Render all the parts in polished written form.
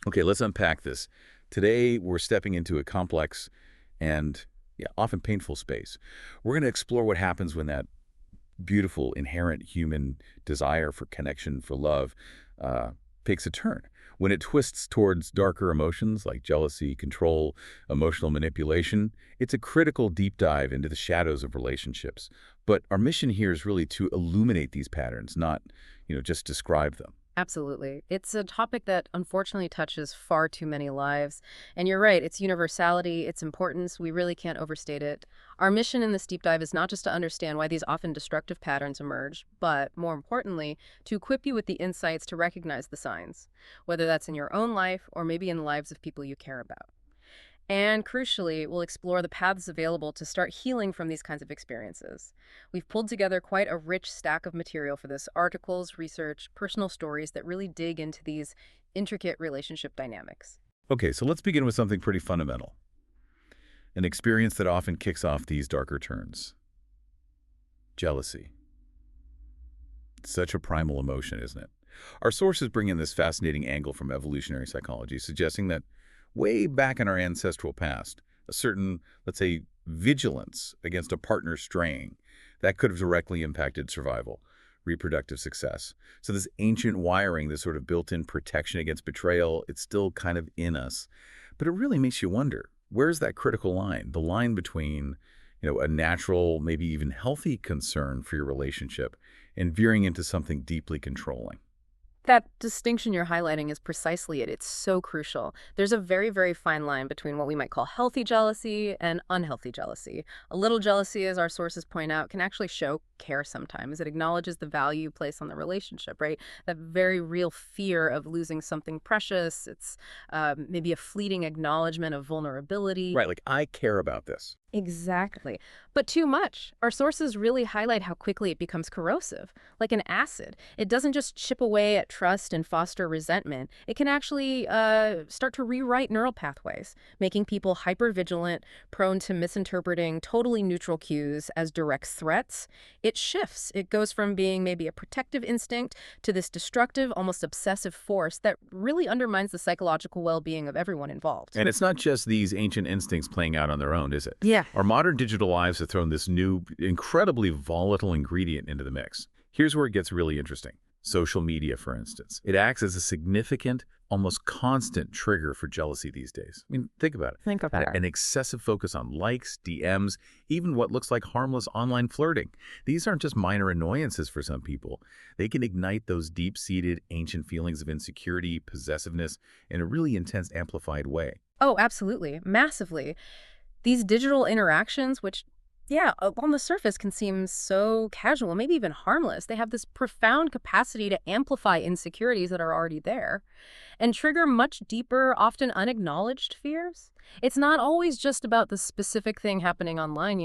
Okay, let's unpack this. Today, we're stepping into a complex and, yeah, often painful space. We're going to explore what happens when that beautiful, inherent human desire for connection, for love, uh, takes a turn. When it twists towards darker emotions like jealousy, control, emotional manipulation, it's a critical deep dive into the shadows of relationships. But our mission here is really to illuminate these patterns, not, just describe them. Absolutely. It's a topic that unfortunately touches far too many lives. And you're right, its universality, its importance, we really can't overstate it. Our mission in this deep dive is not just to understand why these often destructive patterns emerge, but more importantly, to equip you with the insights to recognize the signs, whether that's in your own life or maybe in the lives of people you care about. And crucially, we'll explore the paths available to start healing from these kinds of experiences. We've pulled together quite a rich stack of material for this articles, research, personal stories that really dig into these intricate relationship dynamics. Okay, so let's begin with something pretty fundamental, an experience that often kicks off these darker turns. Jealousy. Such a primal emotion, isn't it? Our sources bring in this fascinating angle from evolutionary psychology, suggesting that way back in our ancestral past, a certain, let's say, vigilance against a partner straying, that could have directly impacted survival, reproductive success. So this ancient wiring, this sort of built-in protection against betrayal, it's still kind of in us. But it really makes you wonder, where's that critical line? The line between, a natural, maybe even healthy concern for your relationship and veering into something deeply controlling. That distinction you're highlighting is precisely it. It's so crucial. There's a very, very fine line between what we might call healthy jealousy and unhealthy jealousy. A little jealousy, as our sources point out, can actually show care sometimes. It acknowledges the value you place on the relationship, right? That very real fear of losing something precious. It's maybe a fleeting acknowledgement of vulnerability. Right, like I care about this. Exactly. But too much. Our sources really highlight how quickly it becomes corrosive, like an acid. It doesn't just chip away at trust and foster resentment. It can actually start to rewrite neural pathways, making people hypervigilant, prone to misinterpreting totally neutral cues as direct threats. It shifts. It goes from being maybe a protective instinct to this destructive, almost obsessive force that really undermines the psychological well-being of everyone involved. And it's not just these ancient instincts playing out on their own, is it? Yeah. Our modern digital lives have thrown this new, incredibly volatile ingredient into the mix. Here's where it gets really interesting. Social media, for instance. It acts as a significant, almost constant trigger for jealousy these days. I mean, think about it. Think about it. An excessive focus on likes, DMs, even what looks like harmless online flirting. These aren't just minor annoyances for some people. They can ignite those deep-seated, ancient feelings of insecurity, possessiveness, in a really intense, amplified way. Oh, absolutely. Massively. These digital interactions, which, yeah, on the surface can seem so casual, maybe even harmless, they have this profound capacity to amplify insecurities that are already there and trigger much deeper, often unacknowledged fears. It's not always just about the specific thing happening online.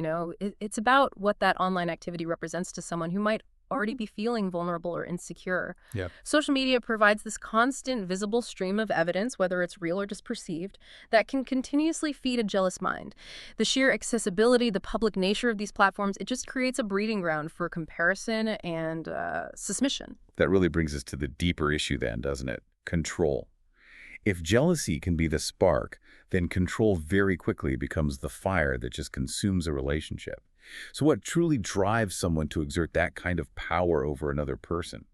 It's about what that online activity represents to someone who might already be feeling vulnerable or insecure. Yeah. Social media provides this constant visible stream of evidence, whether it's real or just perceived, that can continuously feed a jealous mind. The sheer accessibility, the public nature of these platforms, it just creates a breeding ground for comparison and suspicion. That really brings us to the deeper issue then, doesn't it? Control. If jealousy can be the spark, then control very quickly becomes the fire that just consumes a relationship. So what truly drives someone to exert that kind of power over another person?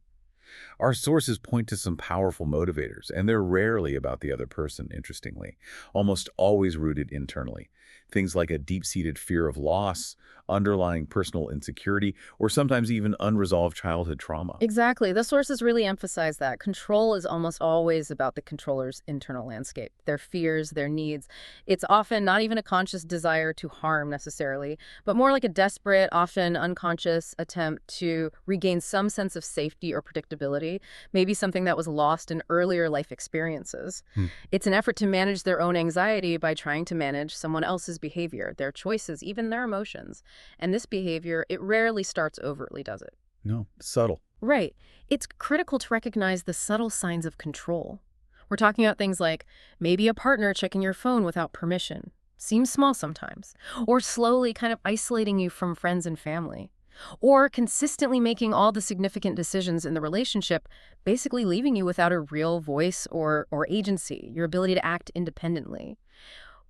Our sources point to some powerful motivators, and they're rarely about the other person, interestingly, almost always rooted internally. Things like a deep-seated fear of loss, underlying personal insecurity, or sometimes even unresolved childhood trauma. Exactly. The sources really emphasize that. Control is almost always about the controller's internal landscape, their fears, their needs. It's often not even a conscious desire to harm necessarily, but more like a desperate, often unconscious attempt to regain some sense of safety or predictability, maybe something that was lost in earlier life experiences. Hmm. It's an effort to manage their own anxiety by trying to manage someone else's behavior, their choices, even their emotions. And this behavior, it rarely starts overtly, does it? No, subtle. Right. It's critical to recognize the subtle signs of control. We're talking about things like maybe a partner checking your phone without permission. Seems small sometimes. Or slowly kind of isolating you from friends and family. Or consistently making all the significant decisions in the relationship, basically leaving you without a real voice or agency, your ability to act independently.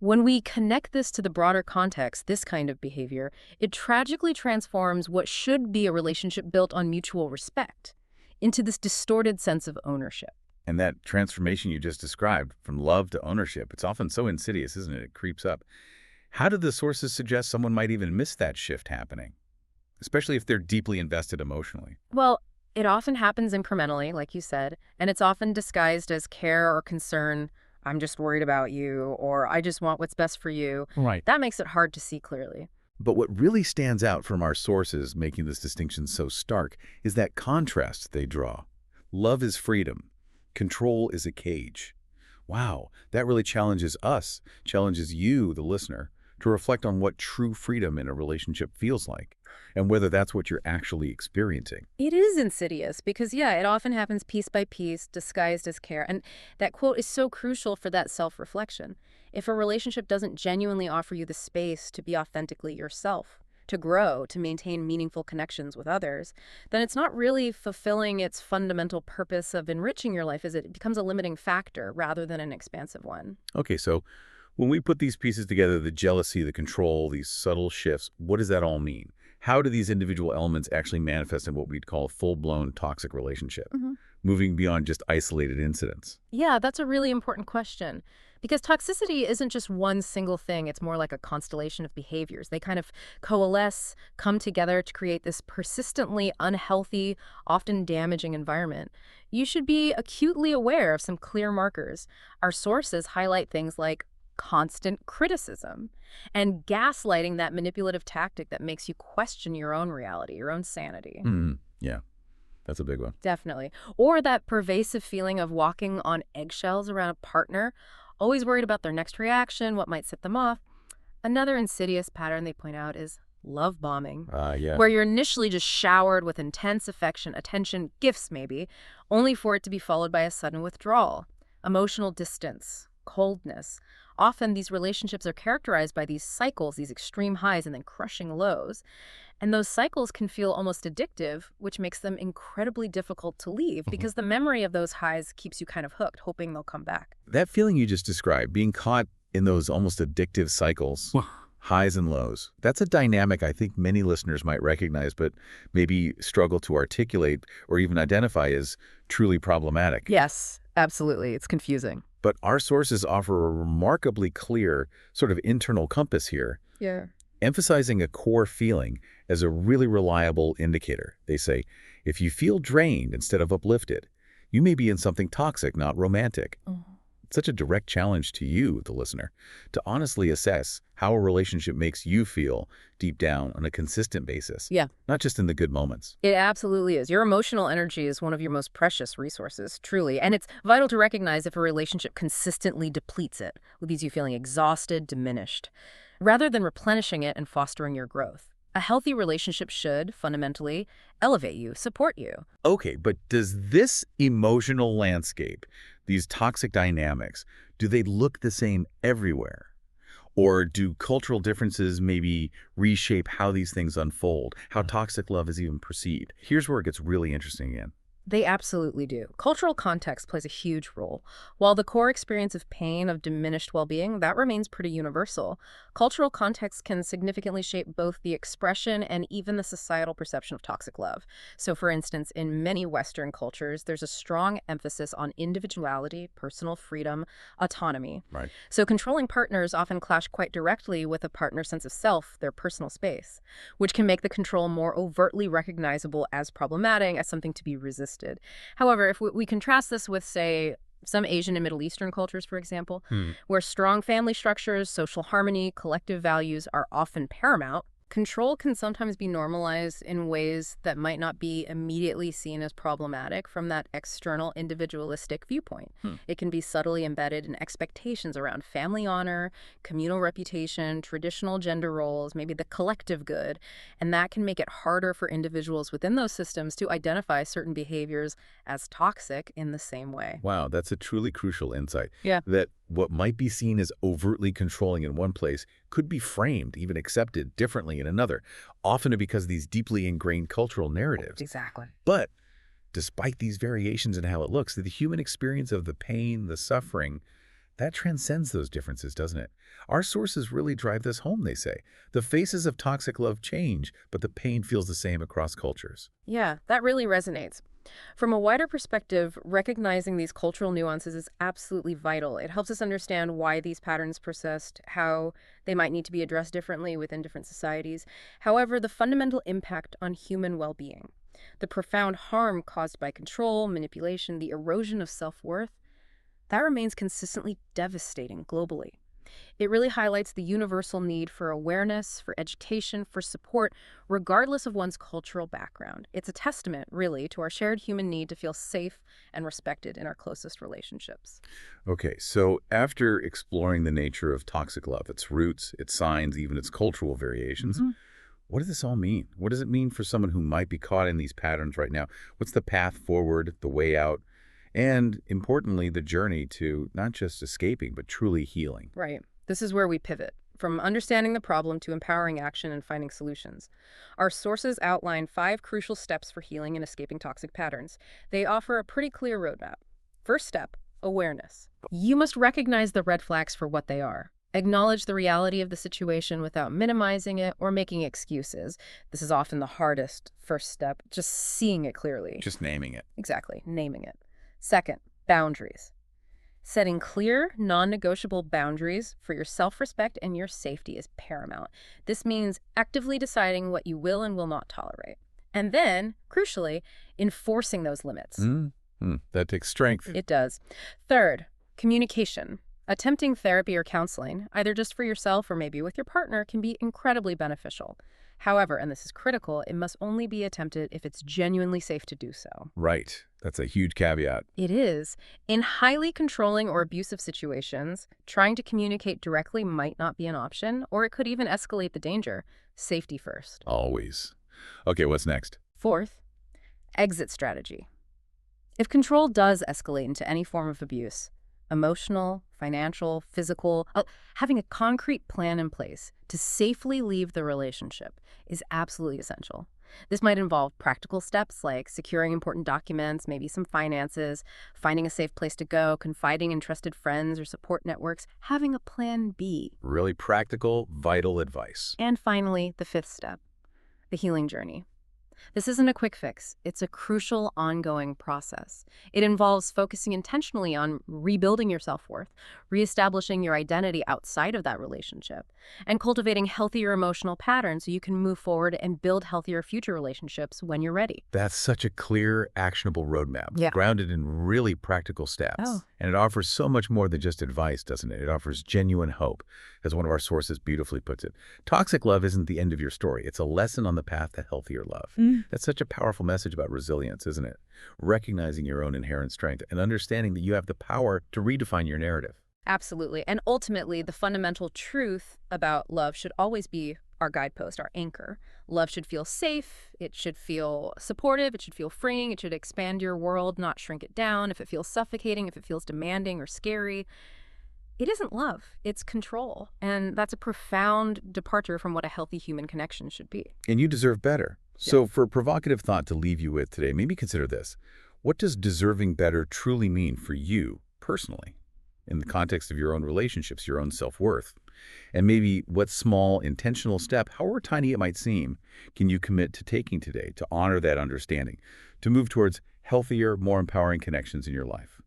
When we connect this to the broader context, this kind of behavior, it tragically transforms what should be a relationship built on mutual respect into this distorted sense of ownership. And that transformation you just described, from love to ownership, it's often so insidious, isn't it? It creeps up. How do the sources suggest someone might even miss that shift happening, especially if they're deeply invested emotionally? Well, it often happens incrementally, like you said, and it's often disguised as care or concern. I'm just worried about you, or I just want what's best for you. Right. That makes it hard to see clearly. But what really stands out from our sources making this distinction so stark is that contrast they draw. Love is freedom. Control is a cage. Wow, that really challenges us, challenges you, the listener, to reflect on what true freedom in a relationship feels like, and whether that's what you're actually experiencing. It is insidious because, yeah, it often happens piece by piece, disguised as care. And that quote is so crucial for that self-reflection. If a relationship doesn't genuinely offer you the space to be authentically yourself, to grow, to maintain meaningful connections with others, then it's not really fulfilling its fundamental purpose of enriching your life, as it becomes a limiting factor rather than an expansive one. Okay, so when we put these pieces together, the jealousy, the control, these subtle shifts, what does that all mean? How do these individual elements actually manifest in what we'd call a full-blown toxic relationship, moving beyond just isolated incidents? Yeah, that's a really important question. Because toxicity isn't just one single thing, it's more like a constellation of behaviors. They kind of coalesce, come together to create this persistently unhealthy, often damaging environment. You should be acutely aware of some clear markers. Our sources highlight things like constant criticism and gaslighting, that manipulative tactic that makes you question your own reality, your own sanity. Yeah, that's a big one. Definitely. Or that pervasive feeling of walking on eggshells around a partner, always worried about their next reaction, what might set them off. Another insidious pattern they point out is love bombing, Yeah. where you're initially just showered with intense affection, attention, gifts maybe, only for it to be followed by a sudden withdrawal, emotional distance, coldness. Often these relationships are characterized by these cycles, these extreme highs and then crushing lows. And those cycles can feel almost addictive, which makes them incredibly difficult to leave because the memory of those highs keeps you kind of hooked, hoping they'll come back. That feeling you just described, being caught in those almost addictive cycles, highs and lows, that's a dynamic I think many listeners might recognize, but maybe struggle to articulate or even identify as truly problematic. Yes, absolutely. It's confusing. But our sources offer a remarkably clear sort of internal compass here, Yeah. emphasizing a core feeling as a really reliable indicator. They say, if you feel drained instead of uplifted, you may be in something toxic, not romantic. It's such a direct challenge to you, the listener, to honestly assess how a relationship makes you feel deep down on a consistent basis. Yeah. Not just in the good moments. It absolutely is. Your emotional energy is one of your most precious resources, truly. And it's vital to recognize if a relationship consistently depletes it, leaves you feeling exhausted, diminished, rather than replenishing it and fostering your growth. A healthy relationship should, fundamentally, elevate you, support you. Okay, but does this emotional landscape, these toxic dynamics, do they look the same everywhere? Or do cultural differences maybe reshape how these things unfold, how toxic love is even perceived? Here's where it gets really interesting again. They absolutely do. Cultural context plays a huge role. While the core experience of pain, of diminished well-being, that remains pretty universal. Cultural context can significantly shape both the expression and even the societal perception of toxic love. So, for instance, in many Western cultures, there's a strong emphasis on individuality, personal freedom, autonomy. Right. So controlling partners often clash quite directly with a partner's sense of self, their personal space, which can make the control more overtly recognizable as problematic, as something to be resisted. However, if we contrast this with, say, some Asian and Middle Eastern cultures, for example, where strong family structures, social harmony, collective values are often paramount, control can sometimes be normalized in ways that might not be immediately seen as problematic from that external individualistic viewpoint. It can be subtly embedded in expectations around family honor, communal reputation, traditional gender roles, maybe the collective good, and that can make it harder for individuals within those systems to identify certain behaviors as toxic in the same way. Wow, that's a truly crucial insight. Yeah. That what might be seen as overtly controlling in one place could be framed, even accepted differently in another, often because of these deeply ingrained cultural narratives. Exactly. But despite these variations in how it looks, the human experience of the pain, the suffering, that transcends those differences, doesn't it? Our sources really drive this home, they say. The faces of toxic love change, but the pain feels the same across cultures. Yeah, that really resonates. From a wider perspective, recognizing these cultural nuances is absolutely vital. It helps us understand why these patterns persist, how they might need to be addressed differently within different societies. However, the fundamental impact on human well-being, the profound harm caused by control, manipulation, the erosion of self-worth, that remains consistently devastating globally. It really highlights the universal need for awareness, for education, for support, regardless of one's cultural background. It's a testament, really, to our shared human need to feel safe and respected in our closest relationships. Okay, so after exploring the nature of toxic love, its roots, its signs, even its cultural variations, what does this all mean? What does it mean for someone who might be caught in these patterns right now? What's the path forward, the way out, and importantly, the journey to not just escaping, but truly healing? Right. This is where we pivot, from understanding the problem to empowering action and finding solutions. Our sources outline 5 crucial steps for healing and escaping toxic patterns. They offer a pretty clear roadmap. First step, awareness. You must recognize the red flags for what they are. Acknowledge the reality of the situation without minimizing it or making excuses. This is often the hardest first step, just seeing it clearly. Just naming it. Exactly, naming it. Second, boundaries. Setting clear, non-negotiable boundaries for your self-respect and your safety is paramount. This means actively deciding what you will and will not tolerate. And then, crucially, enforcing those limits. That takes strength. It does. Third, communication. Attempting therapy or counseling, either just for yourself or maybe with your partner, can be incredibly beneficial. However, and this is critical, it must only be attempted if it's genuinely safe to do so. Right. That's a huge caveat. It is. In highly controlling or abusive situations, trying to communicate directly might not be an option, or it could even escalate the danger. Safety first. Always. Okay, what's next? Fourth, exit strategy. If control does escalate into any form of abuse, emotional, financial, physical, having a concrete plan in place to safely leave the relationship is absolutely essential. This might involve practical steps like securing important documents, maybe some finances, finding a safe place to go, confiding in trusted friends or support networks, having a plan B. Really practical, vital advice. And finally, the fifth step, the healing journey. This isn't a quick fix. It's a crucial, ongoing process. It involves focusing intentionally on rebuilding your self-worth, reestablishing your identity outside of that relationship, and cultivating healthier emotional patterns so you can move forward and build healthier future relationships when you're ready. That's such a clear, actionable roadmap, Yeah. grounded in really practical steps. Oh. And it offers so much more than just advice, doesn't it? It offers genuine hope, as one of our sources beautifully puts it. Toxic love isn't the end of your story. It's a lesson on the path to healthier love. That's such a powerful message about resilience, isn't it? Recognizing your own inherent strength and understanding that you have the power to redefine your narrative. Absolutely. And ultimately, the fundamental truth about love should always be our guidepost, our anchor. Love should feel safe. It should feel supportive. It should feel freeing. It should expand your world, not shrink it down. If it feels suffocating, if it feels demanding or scary, it isn't love. It's control. And that's a profound departure from what a healthy human connection should be. And you deserve better. So for a provocative thought to leave you with today, maybe consider this. What does deserving better truly mean for you personally in the context of your own relationships, your own self-worth? And maybe what small intentional step, however tiny it might seem, can you commit to taking today to honor that understanding, to move towards healthier, more empowering connections in your life?